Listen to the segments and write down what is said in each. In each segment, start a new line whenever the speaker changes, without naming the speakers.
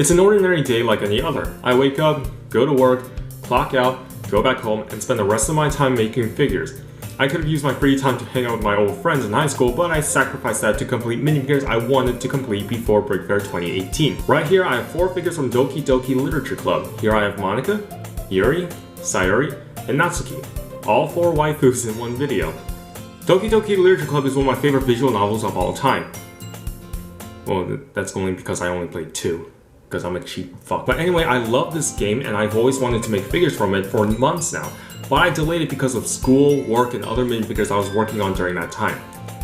It's an ordinary day like any other. I wake up, go to work, clock out, go back home, and spend the rest of my time making figures. I could have used my free time to hang out with my old friends in high school, but I sacrificed that to complete minifigures I wanted to complete before Brick Fair 2018. Right here I have 4 figures from Doki Doki Literature CLuB. Here I have Monika, Orie, Sigh Orie, and Natsuki. All 4 waifus in one video. Doki Doki Literature CLuB is one of my favorite visual novels of all time. Well, that's only because I only played 2. Because I'm a cheap fuck. But anyway, I love this game and I've always wanted to make figures from it for months now. But I delayed it because of school, work, and other minifigures I was working on during that time.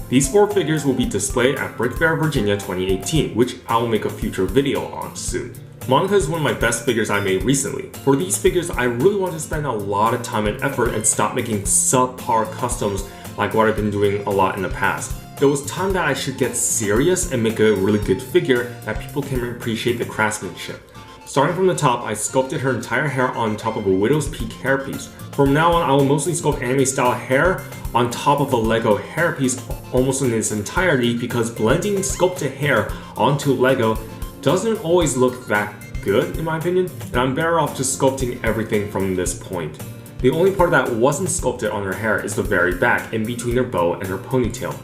These 4 figures will be displayed at Brick Fair, Virginia 2018, which I will make a future video on soon. Monika is one of my best figures I made recently. For these figures, I really want to spend a lot of time and effort and stop making subpar customs like what I've been doing a lot in the past. It was time that I should get serious and make a really good figure that people can appreciate the craftsmanship. Starting from the top, I sculpted her entire hair on top of a widow's peak hairpiece. From now on, I will mostly sculpt anime style hair on top of a Lego hairpiece almost in its entirety because blending sculpted hair onto Lego doesn't always look that good in my opinion, and I'm better off just sculpting everything from this point. The only part that wasn't sculpted on her hair is the very back, in between her bow and her ponytail.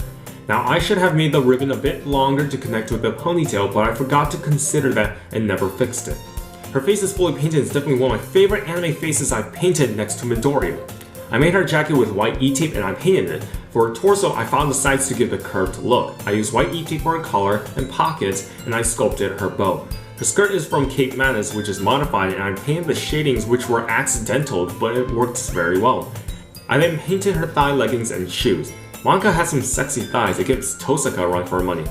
Now I should have made the ribbon a bit longer to connect with the ponytail, but I forgot to consider that and never fixed it. Her face is fully painted and is definitely one of my favorite anime faces I've painted next to Midoriya. I made her jacket with white E-tape and I painted it. For her torso, I found the sides to give the curved look. I used white E-tape for her collar and pockets, and I sculpted her bow. Her skirt is from Cape Manus, which is modified, and I painted the shadings which were accidental, but it works very well. I then painted her thigh leggings and shoes. Monika has some sexy thighs, it gives Tosaka a run for her money.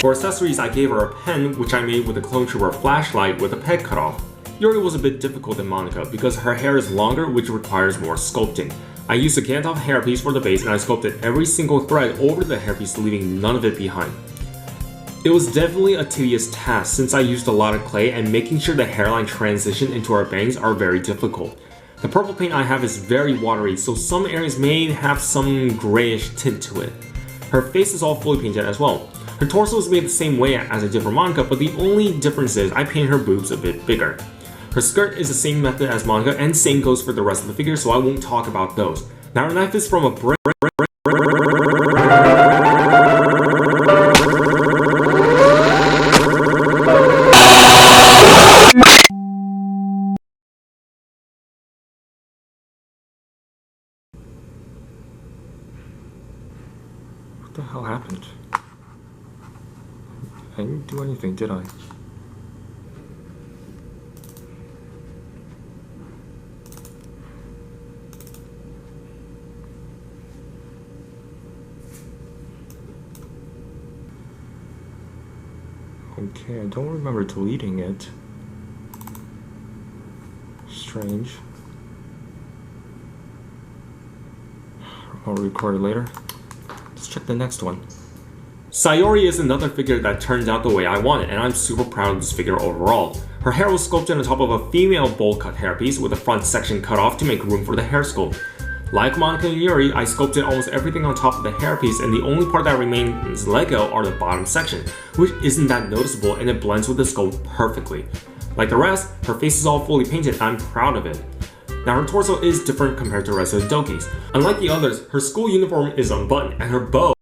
For accessories, I gave her a pen, which I made with a clone trooper flashlight with a peg cut off. Orie was a bit difficult than Monika because her hair is longer, which requires more sculpting. I used a Gandalf hairpiece for the base and I sculpted every single thread over the hairpiece, leaving none of it behind. It was definitely a tedious task since I used a lot of clay and making sure the hairline transition into our bangs are very difficult. The purple paint I have is very watery, so some areas may have some grayish tint to it. Her face is all fully painted as well. Her torso is made the same way as I did for Monika, but the only difference is I painted her boobs a bit bigger. Her skirt is the same method as Monika, and same goes for the rest of the figure, so I won't talk about those. Now her knife is from a brick. What the hell happened? I didn't do anything, did I? Okay, I don't remember deleting it. Strange. I'll record it later. Let's check the next one. Sigh Orie is another figure that turned out the way I wanted, and I'm super proud of this figure overall. Her hair was sculpted on top of a female bowl cut hairpiece with the front section cut off to make room for the hair sculpt. Like Monika and Orie, I sculpted almost everything on top of the hairpiece, and the only part that remains Lego are the bottom section, which isn't that noticeable and it blends with the sculpt perfectly. Like the rest, her face is all fully painted and I'm proud of it. Now her torso is different compared to the rest of the Dokis. Unlike the others, her school uniform is unbuttoned and her bow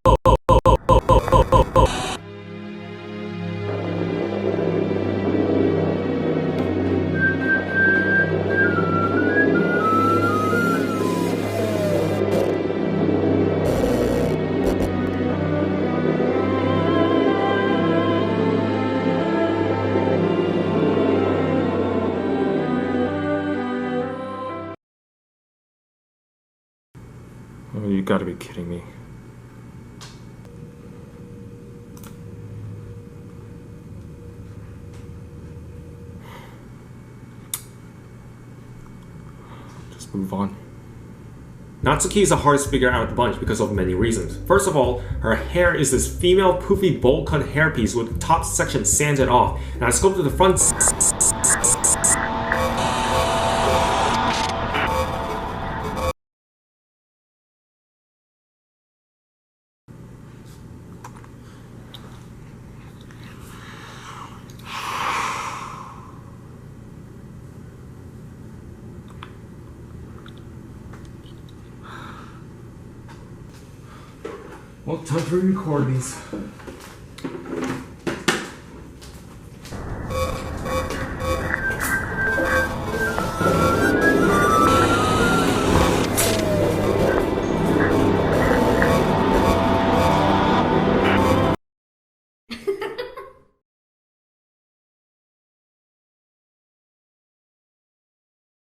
Oh, you gotta be kidding me. Just move on. Natsuki is the hardest figure out of the bunch because of many reasons. First of all, her hair is this female poofy bowl cut hairpiece with the top section sanded off, and I sculpted the front Well, time to record these.